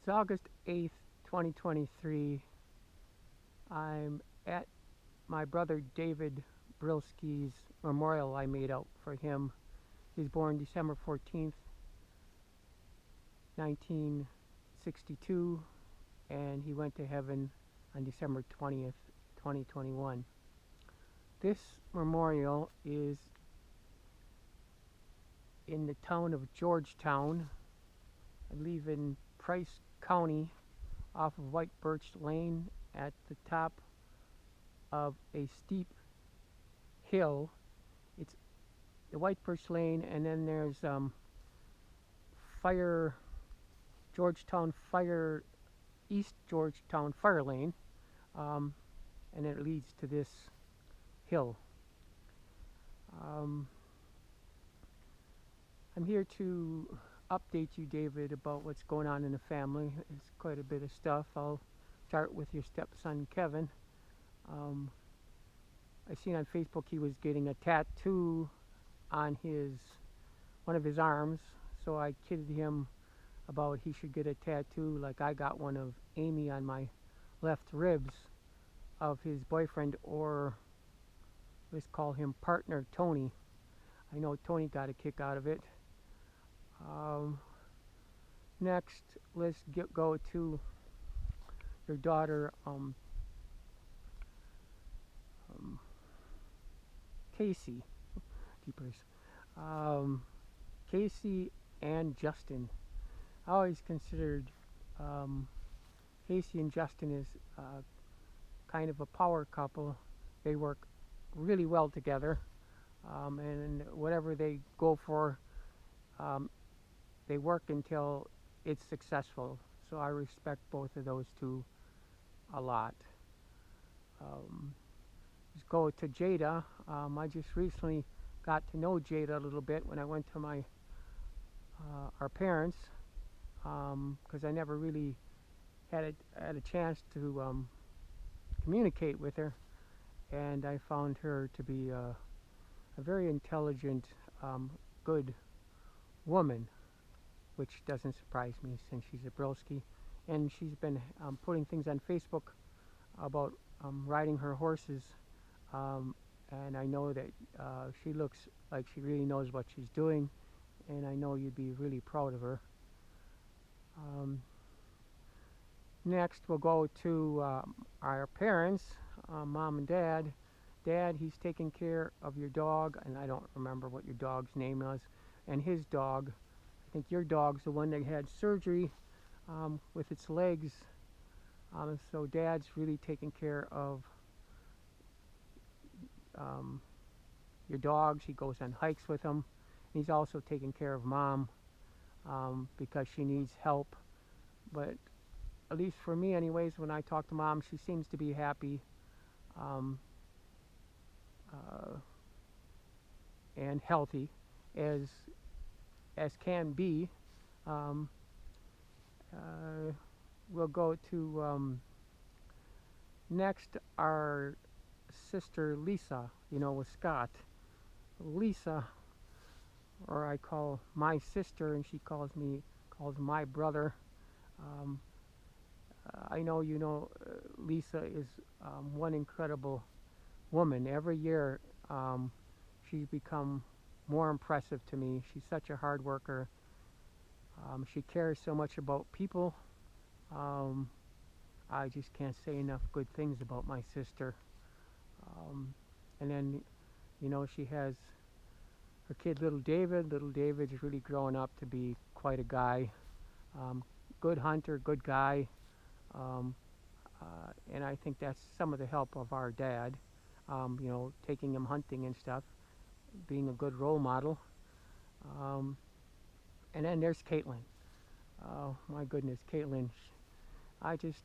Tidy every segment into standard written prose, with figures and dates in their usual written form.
It's August 8th, 2023. I'm at my brother David Brylski's memorial I made out for him. He was born December 14th, 1962, and he went to heaven on December 20th, 2021. This memorial is in the town of Georgetown, I believe in Price County, off of White Birch Lane at the top of a steep hill. It's the White Birch Lane, and then there's Fire Georgetown Fire East Georgetown Fire Lane, and it leads to this hill. I'm here to update you, David, about what's going on in the family. It's quite a bit of stuff. I'll start with your stepson, Kevin. I seen on Facebook he was getting a tattoo on one of his arms, so I kidded him about he should get a tattoo like I got one of Amy on my left ribs of his boyfriend, or let's call him partner Tony. I know Tony got a kick out of it. Next, let's go to your daughter, Casey. Keepers. Casey and Justin. I always considered Casey and Justin as kind of a power couple. They work really well together, and whatever they go for, they work until it's successful. So I respect both of those two a lot. Let's go to Jada. I just recently got to know Jada a little bit when I went to our parents, because I never really had a chance to communicate with her, and I found her to be a very intelligent, good woman, which doesn't surprise me since she's a Brylski, and she's been putting things on Facebook about riding her horses, and I know that she looks like she really knows what she's doing, and I know you'd be really proud of her. Next, we'll go to our parents, Mom and Dad. Dad, he's taking care of your dog, and I don't remember what your dog's name was, and his dog. I think your dog's the one that had surgery with its legs. So Dad's really taking care of your dogs. He goes on hikes with them. He's also taking care of Mom because she needs help. But at least for me anyways, when I talk to Mom, she seems to be happy and healthy as can be. We'll go to next our sister Lisa, with Scott. Lisa, or I call my sister, and she calls my brother. I know Lisa is one incredible woman. Every year she's become more impressive to me. She's such a hard worker. She cares so much about people. I just can't say enough good things about my sister. And then, she has her kid, little David. Little David's really growing up to be quite a guy. Good hunter, good guy. And I think that's some of the help of our dad, taking him hunting and stuff, being a good role model. And then there's Caitlin. Oh my goodness, Caitlin. I just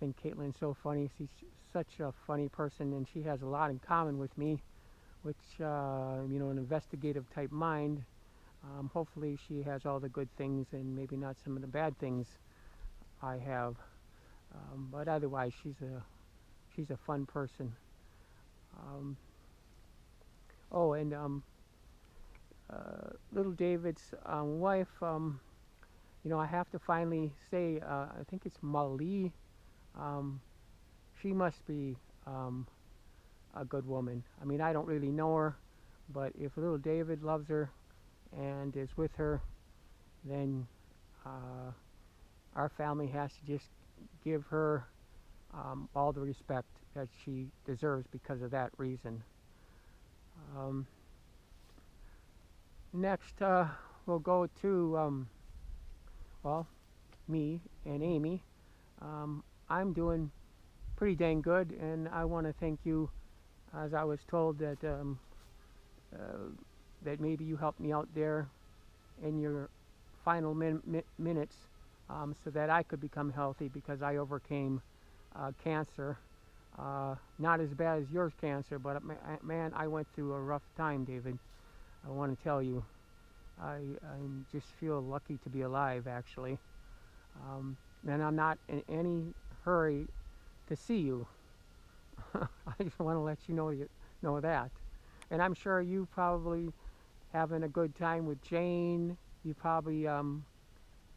think Caitlin's so funny. She's such a funny person, and she has a lot in common with me, which, an investigative type mind. Hopefully she has all the good things and maybe not some of the bad things I have. But otherwise, she's a fun person. Little David's wife, you know, I have to finally say, I think it's Mali. Um, she must be a good woman. I mean, I don't really know her, but if little David loves her and is with her, then our family has to just give her all the respect that she deserves because of that reason. Um, Next, we'll go to, well, me and Amy. I'm doing pretty dang good, and I want to thank you, as I was told uh, that maybe you helped me out there in your final minutes, so that I could become healthy because I overcame cancer. Not as bad as yours cancer, but man, I went through a rough time, David. I want to tell you, I just feel lucky to be alive, actually. And I'm not in any hurry to see you. I just want to let you know that. And I'm sure you probably having a good time with Jane. You probably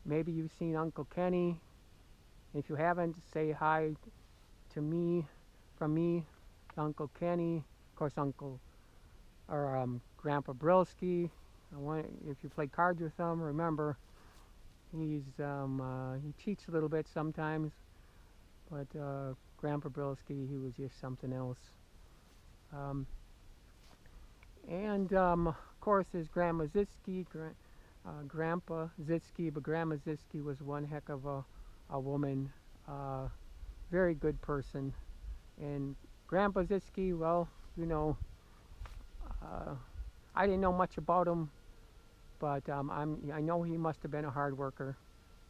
maybe you've seen Uncle Kenny. If you haven't, say hi to me from me to Uncle Kenny. Of course, Uncle or Grandpa Brylski. If you play cards with him, remember he cheats a little bit sometimes, but Grandpa Brylski, he was just something else. Of course, there's Grandma Zitsky, Grandpa Zitsky, but Grandma Zitsky was one heck of a woman, very good person. And Grandpa Zitsky, well, you know, uh, I didn't know much about him, but I know he must have been a hard worker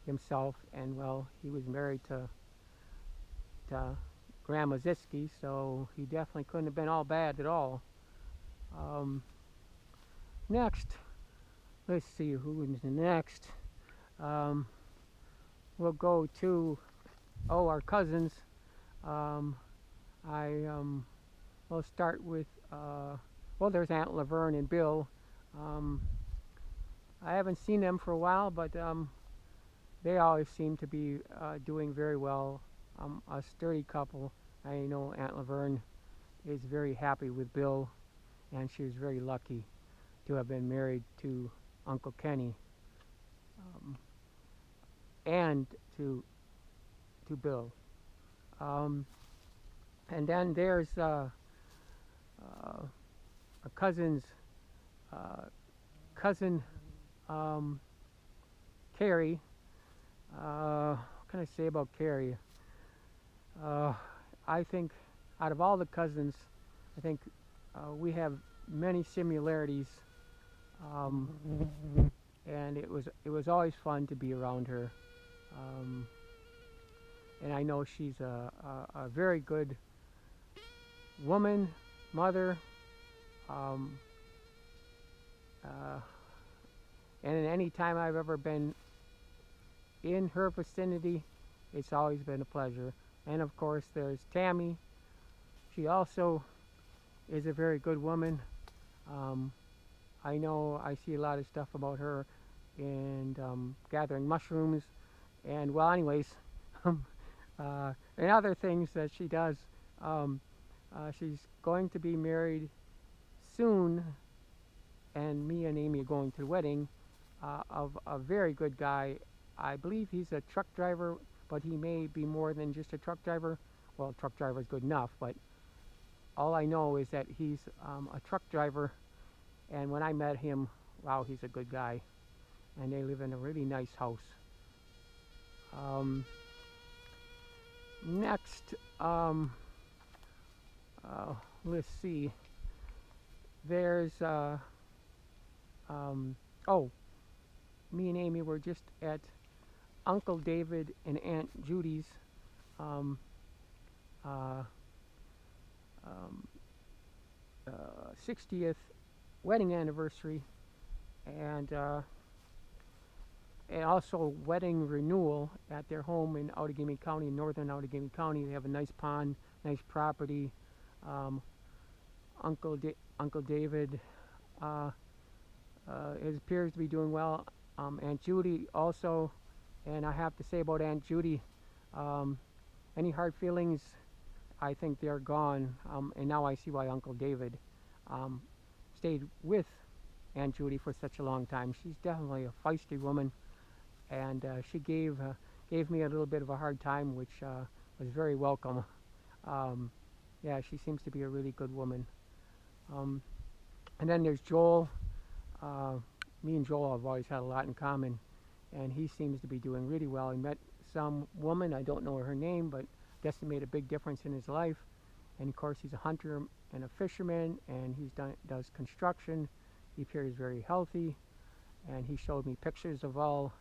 himself, and well, he was married to Grandma Zitsky, so he definitely couldn't have been all bad at all. Um, Next, let's see who is next. Um, we'll go to our cousins. Um, we'll start with well, there's Aunt Laverne and Bill. Um, I haven't seen them for a while, but they always seem to be doing very well. A sturdy couple. I know Aunt Laverne is very happy with Bill, and she was very lucky to have been married to Uncle Kenny, um, and to Bill. Um, and then there's a uh, cousin Carrie. What can I say about Carrie? Uh, I think out of all the cousins, I think we have many similarities, um, and it was always fun to be around her. Um, and I know she's a very good woman, mother, um, uh, and any time I've ever been in her vicinity, it's always been a pleasure. And of course, there's Tammy. She also is a very good woman. Um, I know I see a lot of stuff about her and gathering mushrooms, and well, anyways, and other things that she does. Um, she's going to be married soon, and me and Amy are going to the wedding of a very good guy. I believe he's a truck driver, but he may be more than just a truck driver. Well, truck driver is good enough, but all I know is that he's a truck driver, and when I met him, wow, he's a good guy, and they live in a really nice house. Next, let's see. There's oh, me and Amy were just at Uncle David and Aunt Judy's um, uh, um, 60th wedding anniversary, and also wedding renewal at their home in Outagamie County, in northern Outagamie County. They have a nice pond, nice property. Um, Uncle David it appears to be doing well. Aunt Judy also And I have to say about Aunt Judy, um, any hard feelings, I think they're gone. And now I see why Uncle David um, stayed with Aunt Judy for such a long time. She's definitely a feisty woman, and she gave me a little bit of a hard time, which was very welcome. Um, yeah, she seems to be a really good woman. Um, and then there's Joel. Uh, Me and Joel have always had a lot in common, and he seems to be doing really well. He met some woman, I don't know her name, but I guess it made a big difference in his life. And of course, he's a hunter and a fisherman, and does construction. He appears very healthy, and he showed me pictures of all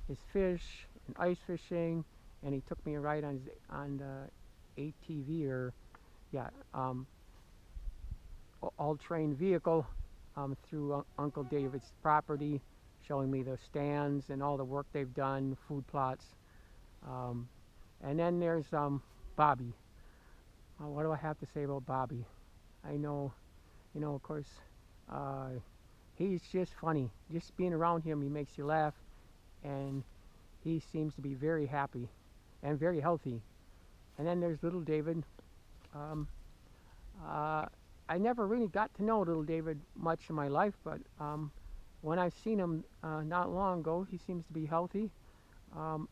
his fish and ice fishing, and he took me a ride on the ATV, or yeah, all-terrain vehicle through Uncle David's property, showing me the stands and all the work they've done, food plots. Um, and then there's Bobby. What do I have to say about Bobby? I know, of course, uh, he's just funny. Just being around him, he makes you laugh, and he seems to be very happy and very healthy. And then there's little David. Um, uh, I never really got to know little David much in my life, but when I've seen him not long ago, he seems to be healthy,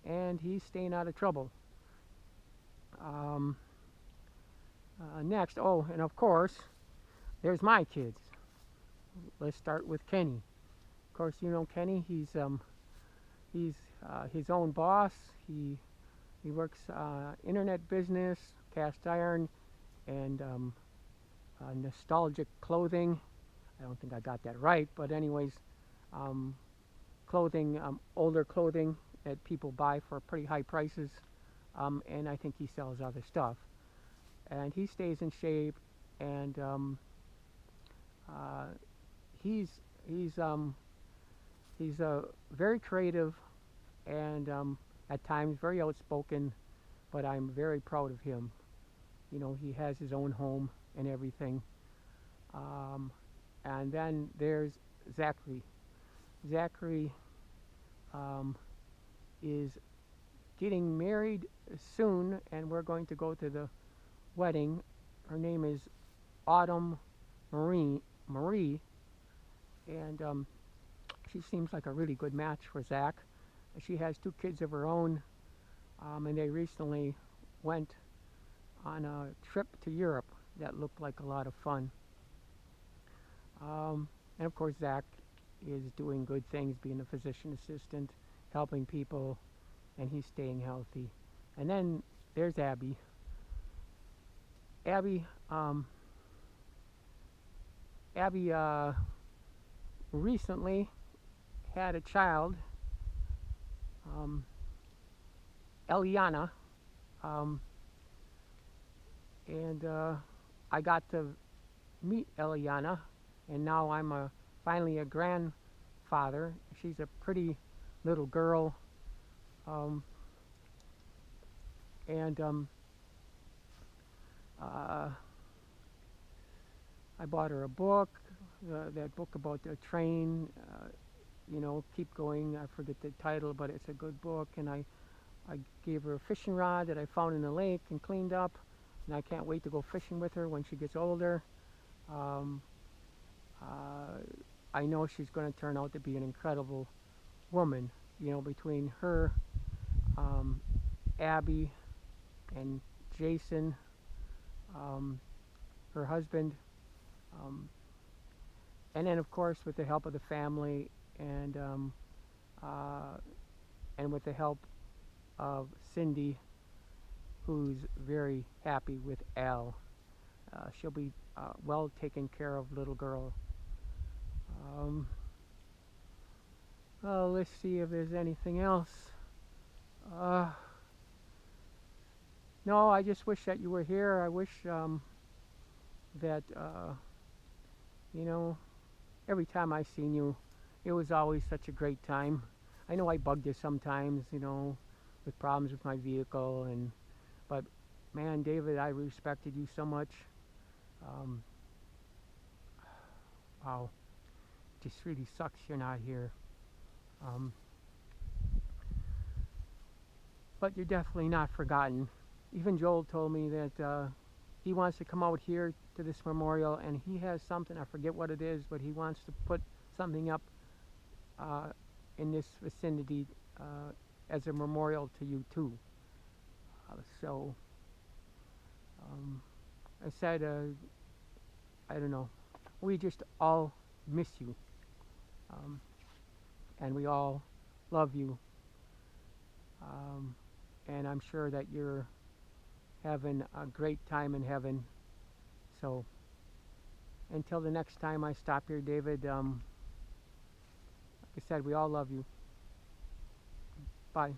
and he's staying out of trouble. Um, Next, oh, and of course, there's my kids. Let's start with Kenny. Of course, you know Kenny. He's his own boss. He works internet business, cast iron, and nostalgic clothing. I don't think I got that right, but anyways, clothing, older clothing that people buy for pretty high prices, and I think he sells other stuff. And he stays in shape, and uh, he's he's very creative, and at times very outspoken, but I'm very proud of him. You know, he has his own home and everything. Um, and then there's Zachary. Zachary um, is getting married soon, and we're going to go to the wedding. Her name is Autumn Marie, and she seems like a really good match for Zach. She has two kids of her own, and they recently went on a trip to Europe that looked like a lot of fun. And of course, Zach is doing good things, being a physician assistant, helping people, and he's staying healthy. And then there's Abby. Abby recently had a child, Eliana, um, and I got to meet Eliana, and now I'm finally a grandfather. She's a pretty little girl, um, and I bought her a book, that book about the train, Keep Going. I forget the title, but it's a good book. And I gave her a fishing rod that I found in the lake and cleaned up, and I can't wait to go fishing with her when she gets older. Um, I know she's going to turn out to be an incredible woman. Between her, Abby, and Jason, her husband, um, and then of course with the help of the family, uh, and with the help of Cindy, who's very happy with Al. She'll be well taken care of, little girl. Well, let's see if there's anything else. No, I just wish that you were here. I wish that, every time I seen you, it was always such a great time. I know I bugged you sometimes, with problems with my vehicle, but man, David, I respected you so much. Wow, it just really sucks you're not here. Um, but you're definitely not forgotten. Even Joel told me that he wants to come out here to this memorial, and he has something, I forget what it is, but he wants to put something up uh, in this vicinity as a memorial to you too. So I said, I don't know, we just all miss you, um, and we all love you, um, and I'm sure that you're having a great time in heaven. So until the next time I stop here, David, like I said, we all love you. Bye.